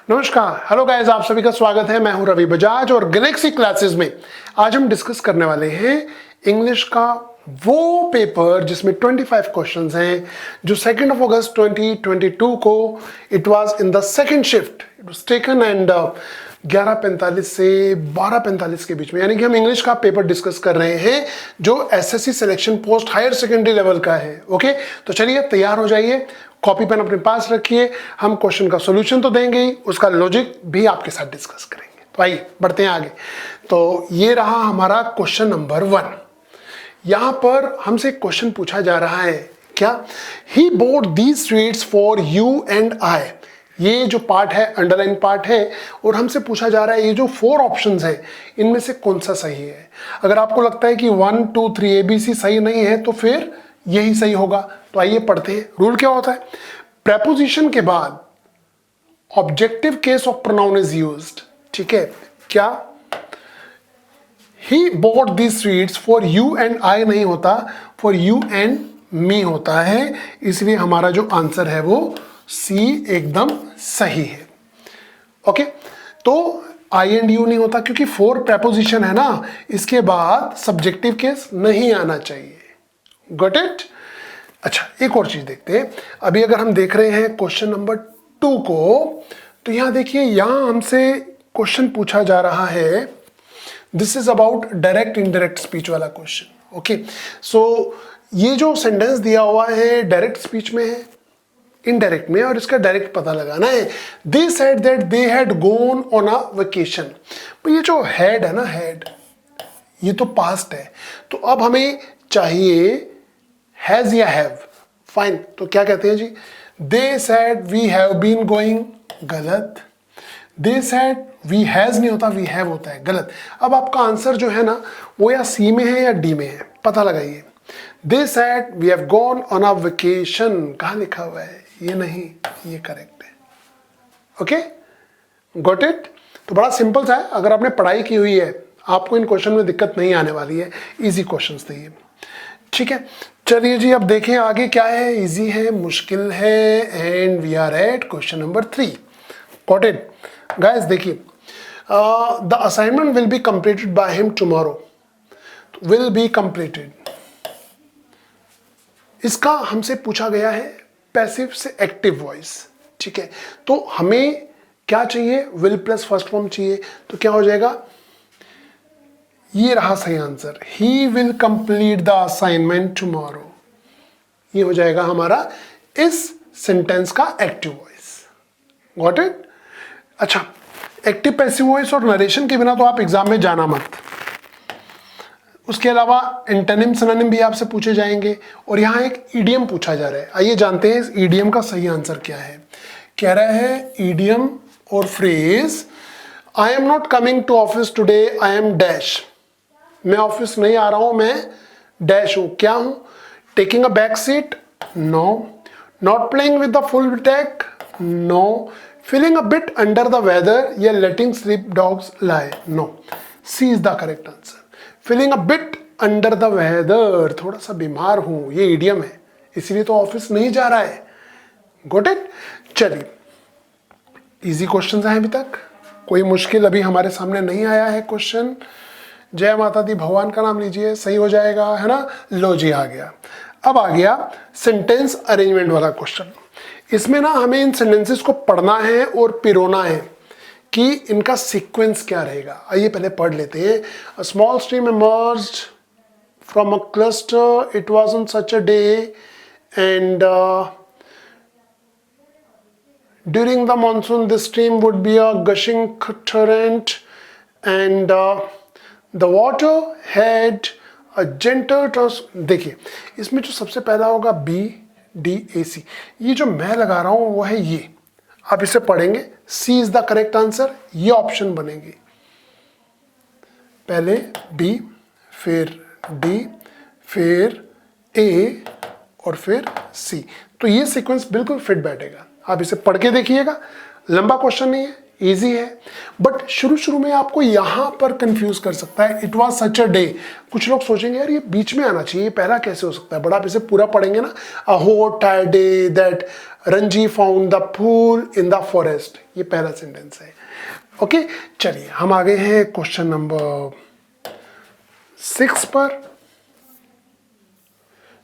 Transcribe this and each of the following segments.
नमस्कार, hello guys, आप सभी का स्वागत है। मैं हूं रवि बजाज और गैलेक्सी क्लासेस में आज हम डिस्कस करने वाले हैं इंग्लिश का वो पेपर जिसमें 25 क्वेश्चंस हैं, जो 2 अगस्त 2022 को it was in the second shift, it was taken and 11:45 से 12:45 के बीच में, यानी कि हम इंग्लिश का पेपर डिस्कस कर रहे हैं जो SSC selection post higher secondary level का है। ओके, तो चलिए तैयार हो जाइए, कॉपी पेन अपने पास रखिए। हम क्वेश्चन का सॉल्यूशन तो देंगे ही, उसका लॉजिक भी आपके साथ डिस्कस करेंगे। तो आइए बढ़ते हैं आगे। तो ये रहा हमारा क्वेश्चन नंबर 1। यहां पर हमसे क्वेश्चन पूछा जा रहा है, क्या he bought these sweets for you and I. ये जो पार्ट है अंडरलाइन पार्ट है, और हमसे पूछा जा रहा है ये जो 4 ऑप्शंस हैं इनमें से कौन सा सही है। अगर आपको लगता है कि 1 2 3 ABC सही नहीं है तो फिर यही सही होगा। तो आइए पढ़ते हैं। रूल क्या होता है, प्रेपोजिशन के बाद objective case of pronoun is used. ठीक है, क्या he bought these sweets for you and आई नहीं होता, फॉर यू एंड मी होता है। इसलिए हमारा जो आंसर है वो सी एकदम सही है। ओके, तो आई एंड यू नहीं होता क्योंकि 4 प्रेपोजिशन है ना, इसके बाद सब्जेक्टिव केस नहीं आना चाहिए। Got it. अच्छा, एक और चीज देखते हैं। अभी अगर हम देख रहे हैं क्वेश्चन नंबर 2 को, तो यहां देखिए, यहां हमसे क्वेश्चन पूछा जा रहा है, this is about direct indirect speech वाला क्वेश्चन। ओके, सो ये जो सेंटेंस दिया हुआ है डायरेक्ट स्पीच में है, इनडायरेक्ट में, और इसका डायरेक्ट पता लगाना है। They said that they had gone on a vacation. तो ये जो हैड है ना, हैड, ये तो पास्ट है, तो अब हमें चाहिए हैज या हैव। फाइन, तो क्या कहते हैं जी, they said we have been going, गलत। दे सेड वी हैज नहीं होता, वी हैव होता है, गलत। अब आपका आंसर जो है ना वो या सी में है या डी में है, पता लगाइए। They said we have gone on a vacation, कहाँ लिखा हुआ है, ये नहीं, ये करेक्ट है। Okay, got it. तो बड़ा सिंपल सा है, अगर आपने पढ़ाई की हुई है आपको इन क्वेश्चन में दिक्कत नहीं आने वाली है। इजी क्वेश्चंस थे ये। ठीक है, चलिए जी, अब देखें आगे क्या है, इजी है, मुश्किल है, and we are at question number 3। Got it guys. देखिए, the assignment will be completed by him tomorrow. Will be completed, इसका हमसे पूछा गया है पैसिव से एक्टिव वॉइस। ठीक है, तो हमें क्या चाहिए, विल प्लस फर्स्ट फॉर्म चाहिए। तो क्या हो जाएगा, ये रहा सही answer, he will complete the assignment tomorrow. ये हो जाएगा हमारा इस सेंटेंस का एक्टिव वॉइस। Got it. अच्छा, एक्टिव पैसिव वॉइस और नरेशन के बिना तो आप एग्जाम में जाना मत। उसके अलावा एंटोनिम सिनोनिम भी आपसे पूछे जाएंगे, और यहां एक ईडियम पूछा जा रहा है। आइए जानते हैं इस ईडियम का सही आंसर क्या है। कह रहा है ईडियम और phrase, I am not coming to office today, I am dash. मैं ऑफिस नहीं आ रहा हूं, मैं डैश हूं, क्या हूं, taking a back seat, no. Not playing with the full deck, no. Feeling a bit under the weather या letting sleep dogs lie, no. C is the correct answer. Feeling a bit under the weather, थोड़ा सा बीमार हूं, ये idiom है, इसलिए तो office नहीं जा रहा है। Got it. चलिए, इजी क्वेश्चन आए अभी तक, कोई मुश्किल अभी हमारे सामने नहीं आया है क्वेश्चन। जय माता दी, भगवान का नाम लीजिए, सही हो जाएगा, है ना। लो जी, आ गया। अब आ गया सेंटेंस अरेंजमेंट वाला क्वेश्चन। इसमें ना हमें इन सेंटेंसेस को पढ़ना है और पिरोना है कि इनका सीक्वेंस क्या रहेगा। आइए पहले पढ़ लेते हैं। A small stream emerged from a cluster, it was on such a day, and during the monsoon this stream would be a gushing torrent, and the water had a gentle toss। देखिए, इसमें जो सबसे पहला होगा BDAC, ये जो मैं लगा रहा हूं वो है ये। आप इसे पढ़ेंगे, C is the correct answer, ये ऑप्शन बनेंगे। पहले B, फिर D, फिर A और फिर C। तो ये सीक्वेंस बिल्कुल फिट बैठेगा। आप इसे पढ़ के देखिएगा, लंबा क्वेश्चन नहीं है, इजी है, बट शुरू शुरू में आपको यहां पर कंफ्यूज कर सकता है। It was such a day, कुछ लोग सोचेंगे यार ये बीच में आना चाहिए, पहला कैसे हो सकता है, बट आप इसे पूरा पढ़ेंगे ना, a hot tired day that Ranji found the pool in the forest, ये पहला सेंटेंस है। ओके, चलिए हम आगे हैं क्वेश्चन नंबर 6 पर।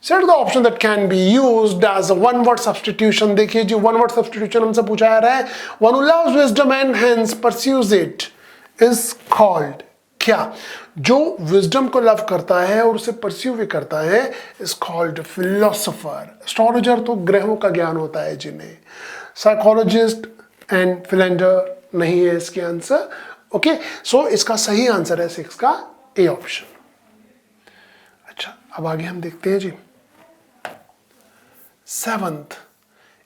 Set the option that can be used as a one word substitution। देखिए जी, one word substitution हमसे पूछा जा रहा है, one who loves wisdom and hence pursues it is called, क्या? जो wisdom को लव करता है और उसे pursue भी करता है is called philosopher। Astrologer तो ग्रहों का ज्ञान होता है जिन्हें, psychologist and philanderer नहीं है इसके आंसर। ओके, सो इसका सही आंसर है 6 का ए ऑप्शन। अच्छा, अब आगे हम देखते हैं जी 7th,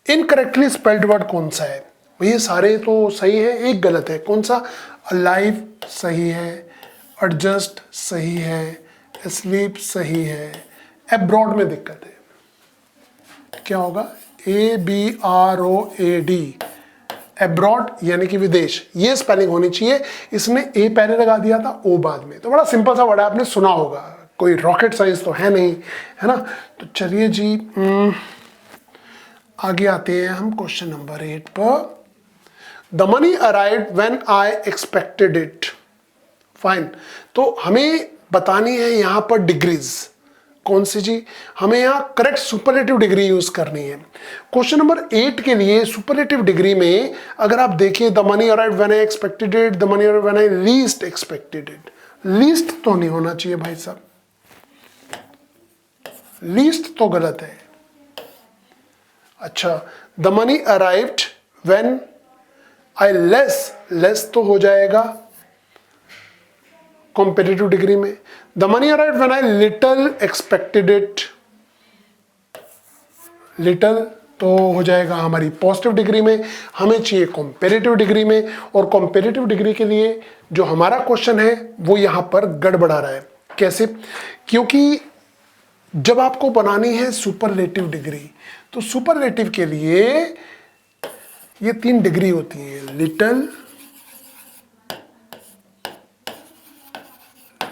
इनकरेक्टली स्पेल्ड वर्ड कौन सा है? ये सारे तो सही है, एक गलत है, कौन सा? अलाइव सही है, एडजस्ट सही है, स्लीप सही है, एब्रॉड में दिक्कत है, क्या होगा? ABROAD, एब्रॉड यानी कि विदेश, ये स्पेलिंग होनी चाहिए, इसने ए पहले लगा दिया था, ओ बाद में। तो बड़ा सिंपल सा वर्ड है, आपने सुना होगा, कोई रॉकेट साइंस तो है नहीं, है ना। तो चलिए जी आगे आते हैं हम क्वेश्चन नंबर 8 पर। The money arrived when I expected it. Fine, तो हमें बतानी है यहां पर डिग्रीज, कौन सी जी? हमें यहां करेक्ट सुपरलेटिव डिग्री यूज करनी है। क्वेश्चन नंबर 8 के लिए सुपरलेटिव डिग्री में अगर आप देखें, the money arrived when I expected it, the money arrived when I least expected it. Least तो नहीं होना चाहिए भाई साहब, लीस्ट तो गलत है। अच्छा, the money arrived when I less, less तो हो जाएगा कॉम्पिटिटिव डिग्री में। The money arrived when I little expected it, little तो हो जाएगा हमारी पॉजिटिव डिग्री में, हमें चाहिए कॉम्पेरेटिव डिग्री में। और कॉम्पेरेटिव डिग्री के लिए जो हमारा क्वेश्चन है वो यहां पर गड़बड़ा रहा है। कैसे? क्योंकि जब आपको बनानी है सुपरलेटिव डिग्री, तो सुपरलेटिव के लिए ये 3 डिग्री होती है, लिटल,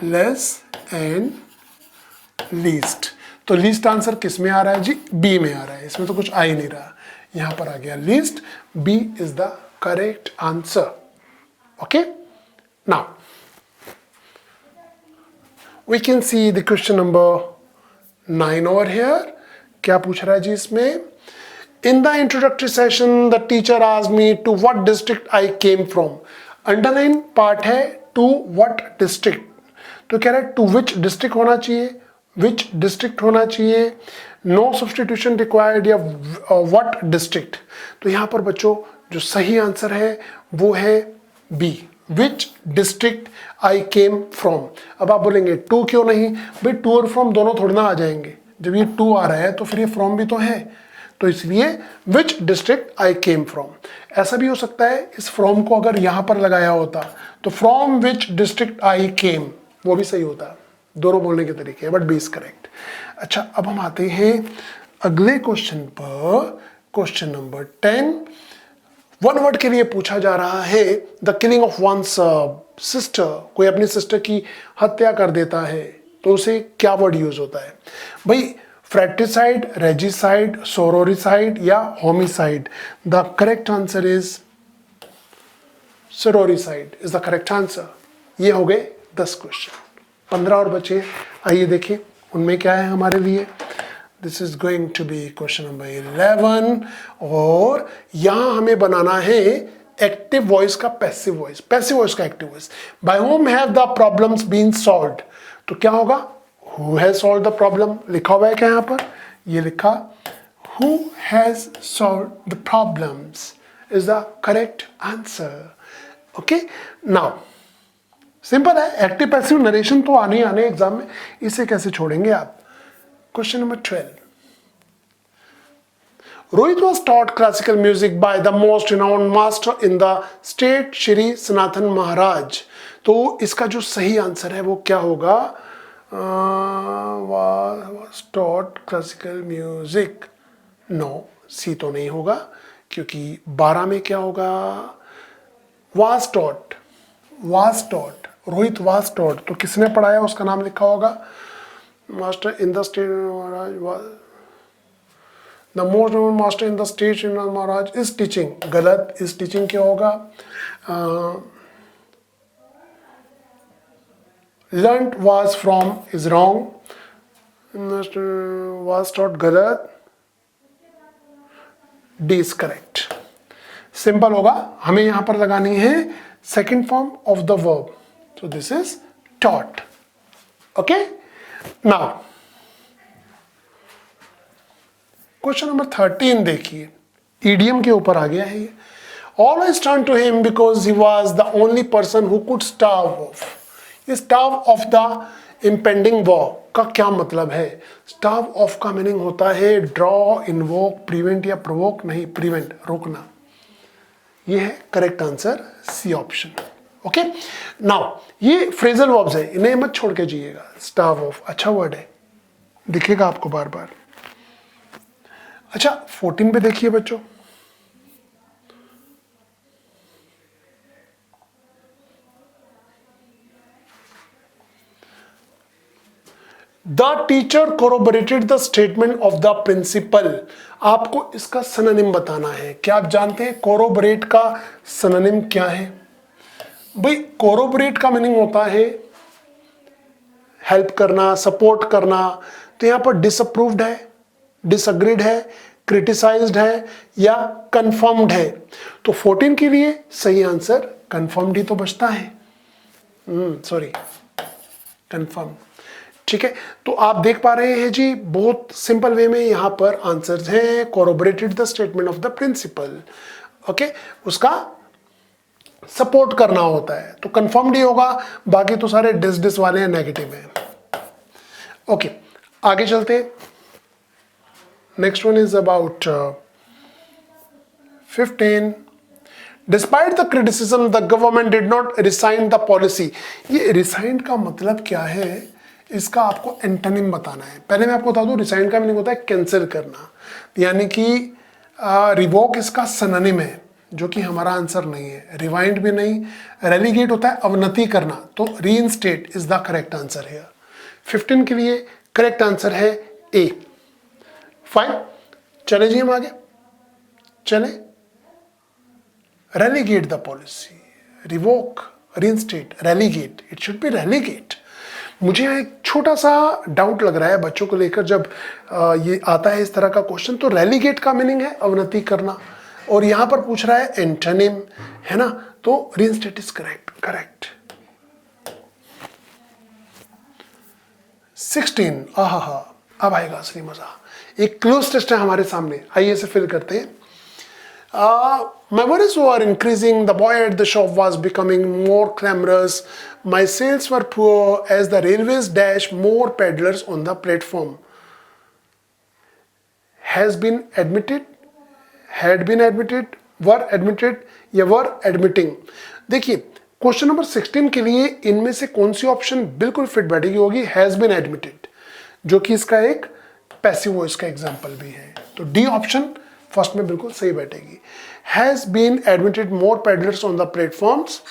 लेस एंड लीस्ट। तो लीस्ट आंसर किस में आ रहा है जी? बी में आ रहा है, इसमें तो कुछ आ ही नहीं रहा, यहां पर आ गया least. B is the correct answer. Okay, now we can see the question number 9 over here। क्या पूछ रहा है जी इसमें? In the introductory session the teacher asked me to what district I came from. Underline part है to what district, तो कह रहा है टू विच डिस्ट्रिक्ट होना चाहिए, विच डिस्ट्रिक्ट होना चाहिए, नो सब्सटीट्यूशन रिक्वायर्ड या व्हाट डिस्ट्रिक्ट। तो यहां पर बच्चों जो सही आंसर है वो है B, which district I came from. अब आप बोलेंगे टू क्यों नहीं? भाई टू और फ्रॉम दोनों थोड़ी ना आ जाएंगे, जब ये टू आ रहा है तो फिर ये फ्रॉम भी तो है, तो इसलिए विच डिस्ट्रिक्ट आई केम फ्रॉम। ऐसा भी हो सकता है इस फ्रॉम को अगर यहां पर लगाया होता तो फ्रॉम विच डिस्ट्रिक्ट आई केम, वो भी सही होता। दोनों बोलने के तरीके हैं, बट बी इज करेक्ट। अच्छा, अब हम आते हैं अगले क्वेश्चन पर, क्वेश्चन नंबर 10। वन वर्ड के लिए पूछा जा रहा है, the killing of one's sister, कोई अपनी सिस्टर की हत्या कर देता है तो उसे क्या वर्ड यूज होता है? भाई फ्रैट्रिसाइड, रेजिसाइड, सोरोरिसाइड या homicide? The correct answer is sororicide is the correct answer. ये हो गए 10 क्वेश्चन, 15 और बचे। आइए देखें उनमें क्या है हमारे लिए। This is going to be question number 11 और यहां हमें बनाना है एक्टिव वॉइस का पैसिव वॉइस, पैसिव वॉइस का active voice. By whom have the problems been solved, तो क्या होगा? Who has solved the problem, लिखा हुआ है क्या यहां पर? ये लिखा, who has solved the problems is the correct answer. Okay, now simple है, एक्टिव पैसिव नरेशन तो आने आने एग्जाम में, इसे कैसे छोड़ेंगे आप? Question number 12। Rohit was taught classical music by the most renowned master in the state, Shri Sanatan Maharaj. तो इसका जो सही आंसर है वो क्या होगा? was taught classical music, no, C तो नहीं होगा, क्योंकि 12 में क्या होगा? Was taught, was taught, Rohit was taught, तो किसने पढ़ाया उसका नाम लिखा होगा, master in the state Maharaj was the most master in the state Maharaj is teaching, गलत, इज टीचिंग क्या होगा, learnt was from is wrong, was taught गलत, डी इज करेक्ट। सिंपल होगा, हमें यहां पर लगानी है second form of the verb, so this is taught. Okay, now question number 13 देखिए, ईडियम के ऊपर आ गया है ये। Always turned to him because he was the only person who could starve off. ये starve off the impending war का क्या मतलब है? starve off का मीनिंग होता है draw, invoke, prevent या provoke, नहीं prevent, रोकना। ये है correct answer, C option. Okay, now ये फ्रेजल वर्ब्स है, इन्हें मत छोड़ के जाइएगा। starve off अच्छा वर्ड है, दिखेगा आपको बार बार। अच्छा 14 पे देखिए बच्चों, the teacher corroborated the statement of the principal. आपको इसका सिनोनिम बताना है। क्या आप जानते हैं कोरोबरेट का सिनोनिम क्या है? भाई कोरोबरेट का मीनिंग होता है हेल्प करना, सपोर्ट करना। तो यहां पर डिसअप्रूव्ड है, डिसअग्रीड है, क्रिटिसाइज्ड है या कंफर्म्ड है। तो 14 के लिए सही आंसर कंफर्म्ड ही तो बचता है, सॉरी कंफर्म। ठीक है, तो आप देख पा रहे हैं जी, बहुत सिंपल वे में यहां पर आंसर्स हैं। Corroborated the statement of the principal, okay, उसका सपोर्ट करना होता है तो कंफर्म्ड ही होगा, बाकी तो सारे डिस डिस वाले हैं, नेगेटिव हैं। ओके, आगे चलते हैं। Next one is about 15। Despite the criticism the government did not resign the policy. ये रिसाइन का मतलब क्या है, इसका आपको एंटोनिम बताना है। पहले मैं आपको बता दूं, रिसाइन का मीनिंग होता है कैंसिल करना, यानी कि रिवोक इसका सिनोनिम है, जो कि हमारा आंसर नहीं है। रिवाइंड भी नहीं, रेलीगेट होता है अवनति करना, तो reinstate is the correct answer है। 15 के लिए करेक्ट आंसर है ए। फाइन, चले जी हम आगे चले। Relegate the policy, revoke, reinstate, relegate, it should be relegate. मुझे यहाँ एक छोटा सा डाउट लग रहा है बच्चों को लेकर, जब ये आता है इस तरह का क्वेश्चन, तो रेलीगेट का मीनिंग है अवनति करना, और यहाँ पर पूछ रहा है एंटोनिम, है ना, तो रीइंस्टेट इज करेक्ट। करेक्ट। 16, आहा, अब आएगा असली मजा। एक क्लोज टेस्ट है हमारे सामने, आइए इसे फिल करते हैं। My worries were increasing. The boy at the shop was becoming more clamorous. My sales were poor as the railways dashed more peddlers on the platform. Has been admitted, had been admitted, were admitted या were admitting। देखिए question number 16 के लिए इनमें से कौन C option बिल्कुल fit बैठेगी होगी? हैज बीन एडमिटेड, जो कि इसका एक पैसिव वॉइस का एग्जाम्पल भी है। तो डी ऑप्शन फर्स्ट में बिल्कुल सही बैठेगी। Has been admitted more peddlers on the platforms.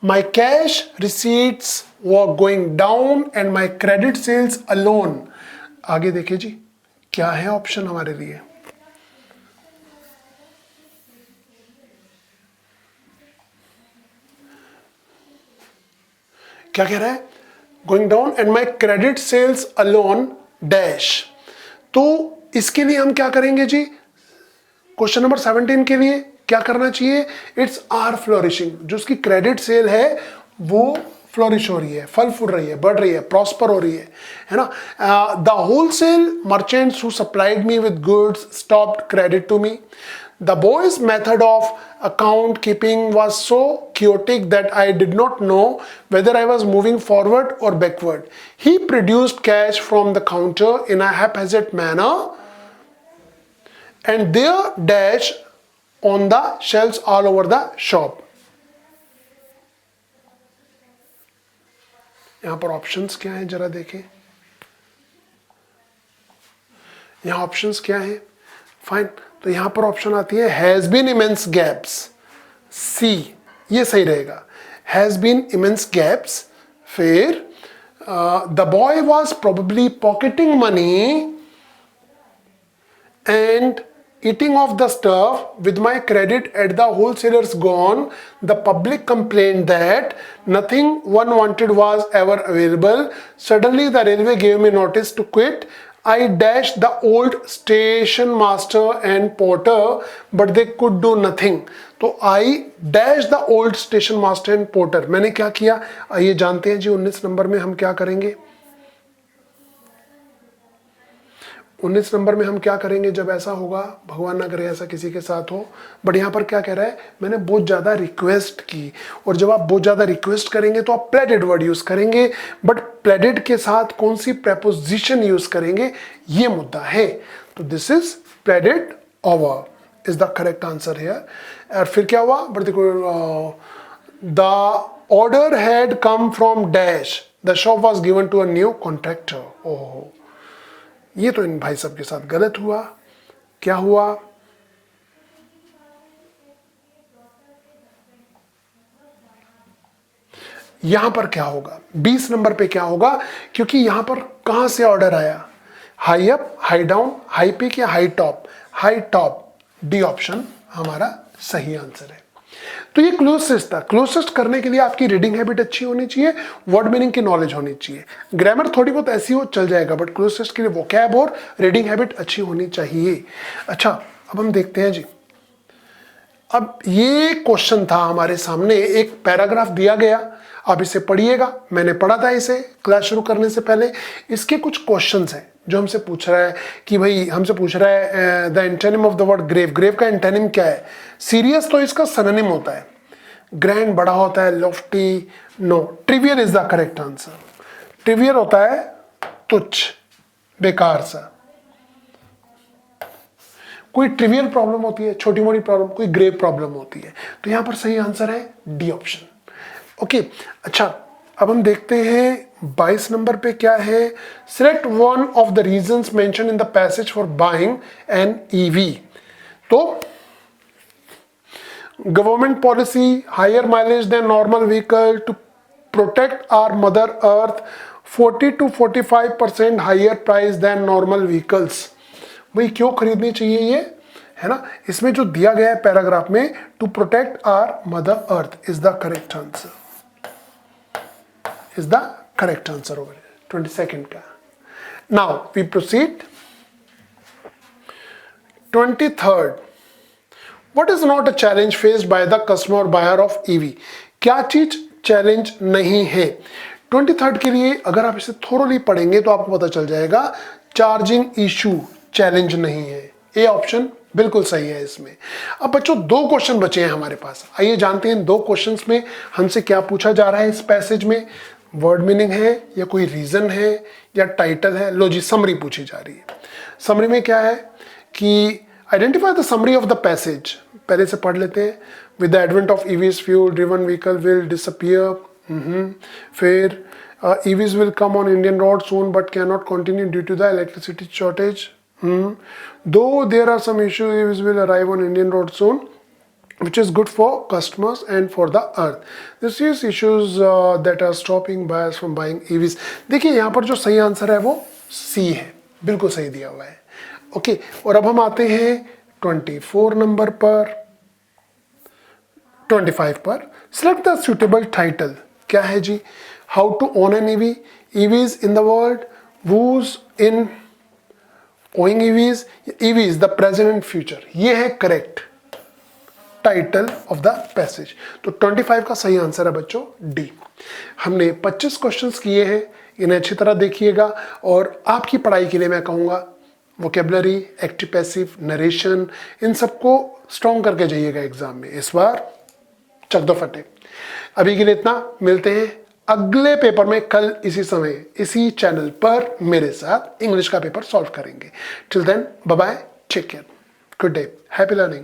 My cash receipts were going down and my credit sales alone. आगे देखिए जी, क्या है ऑप्शन हमारे लिए? क्या कह रहा है? Going down and my credit sales alone dash. तो इसके लिए हम क्या करेंगे जी? क्वेश्चन नंबर 17 के लिए क्या करना चाहिए? Its are flourishing. जो उसकी क्रेडिट सेल है वो फ्लोरिश हो रही है, फल फूल रही है, बढ़ रही है, प्रॉस्पर हो रही है ना। The wholesale merchants who supplied me with goods stopped credit to me. The boy's method of account keeping was so chaotic that I did not know whether I was moving forward or backward. He produced cash from the counter in a haphazard manner and there dash on the shelves all over the shop. यहाँ पर options क्या हैं जरा देखें। यहाँ options क्या हैं? Fine, तो यहां पर ऑप्शन आती है हैज बीन इमेंस गैप्स, सी, ये सही रहेगा। हैज बीन इमेंस गैप्स, फिर the boy was probably pocketing money and eating off the stuff with my credit at the wholesalers gone. The public complained that nothing one wanted was ever available. Suddenly the railway gave me notice to quit. I dashed the old station master and porter, but they could do nothing. तो I dashed the old station master and porter. मैंने क्या किया, आइए जानते हैं जी 19 number में हम क्या करेंगे। 19 नंबर में हम क्या करेंगे जब ऐसा होगा, भगवान ना करे ऐसा किसी के साथ हो। बट यहाँ पर क्या कह रहा है, मैंने बहुत ज़्यादा रिक्वेस्ट की, और जब आप बहुत ज़्यादा रिक्वेस्ट करेंगे तो आप प्लेडेड वर्ड यूज़ करेंगे, बट प्लेडेड के साथ कौन सी प्रेपोजिशन यूज़ करेंगे, ये मुद्दा है। तो this is pleaded over is the correct answer here. और फिर क्या हुआ, बट देखो, the order had come from dash, the shop was given to a new contractor. ओहो, ये तो इन भाई सब के साथ गलत हुआ। क्या हुआ, यहां पर क्या होगा, 20 नंबर पे क्या होगा, क्योंकि यहां पर कहां से ऑर्डर आया, high up, high down, high peak या high top, high top. D option हमारा सही आंसर है। तो ये क्लोजेस्ट था। क्लोजेस्ट करने के लिए आपकी रीडिंग हैबिट अच्छी होनी चाहिए, वर्ड मीनिंग की नॉलेज होनी चाहिए। ग्रामर थोड़ी बहुत ऐसी हो चल जाएगा, बट क्लोजेस्ट के लिए वोकैब और रीडिंग हैबिट अच्छी होनी चाहिए। अच्छा, अब हम देखते हैं जी, अब ये क्वेश्चन था हमारे सामने, एक पैराग्राफ दिया गया, आप इसे पढ़िएगा। मैंने पढ़ा था इसे क्लास शुरू करने से पहले। इसके कुछ क्वेश्चंस हैं जो हमसे पूछ रहा है कि भाई, हमसे पूछ रहा है the antonym of the word grave. Grave का एंटोनिम क्या है? सीरियस तो इसका सिनोनिम होता है, ग्रैंड बड़ा होता है, lofty no. Trivial is the correct answer. Trivial होता है तुच्छ, बेकार सा। कोई ट्रिवियल प्रॉब्लम होती है, छोटी मोटी प्रॉब्लम, कोई ग्रेव प्रॉब्लम होती है। तो यहां पर सही आंसर है डी ऑप्शन। ओके, अच्छा, अब हम देखते हैं 22 नंबर पे क्या है। Select one of the reasons mention in the passage for buying an EV. तो government policy, higher mileage than normal vehicle, to protect our mother earth, 40 to 45% higher price than normal vehicles. भाई क्यों खरीदनी चाहिए ये, है ना? इसमें जो दिया गया है पैराग्राफ में, to protect our mother earth is the correct answer, is the correct answer over 22nd का। Now we proceed 23rd। What is not a challenge faced by the customer or buyer of EV? क्या चीज challenge नहीं है? 23rd के लिए अगर आप इसे थोरोली पढ़ेंगे तो आपको पता चल जाएगा, चार्जिंग इशू चैलेंज नहीं है। ए ऑप्शन बिल्कुल सही है इसमें। अब बच्चों 2 क्वेश्चन बचे हैं हमारे पास, आइए जानते हैं 2 क्वेश्चंस में हमसे क्या पूछा जा रहा है इस पैसेज में। वर्ड मीनिंग है या कोई रीजन है या टाइटल है? लो जी, समरी पूछी जा रही है। समरी में क्या है कि identify the summary of the passage. पहले से पढ़ लेते हैं। With the advent of EVs, fuel driven vehicle will disappear. फिर EVs will come on Indian road soon but can not continue due to the electricity shortage. Though there are some issues, EVs will arrive on Indian road soon, which is good for customers and for the earth. This is issues that are stopping buyers from buying EVs. देखिए यहाँ पर जो सही answer है वो सी है, बिल्कुल सही दिया हुआ है। ओके, और अब हम आते हैं 24 नंबर पर, 25 पर। Select the suitable title। क्या है जी? How to own an EV, EVs in the world, who's in owning EVs, EVs the present and future। ये है correct title of the passage. तो 25 का सही आंसर है बच्चों डी। हमने 25 क्वेश्चंस किए हैं, इन्हें अच्छी तरह देखिएगा। और आपकी पढ़ाई के लिए मैं कहूँगा वोकेबलरी, एक्टिव पैसिव, नरेशन, इन सबको स्ट्रॉन्ग करके जाइएगा एग्जाम में। इस बार चक दो फटे। अभी के लिए इतना, मिलते हैं अगले पेपर में कल इसी समय इसी चैनल पर मेरे साथ इंग्लिश का पेपर सॉल्व करेंगे। Till then bye bye, take care, good day, happy learning.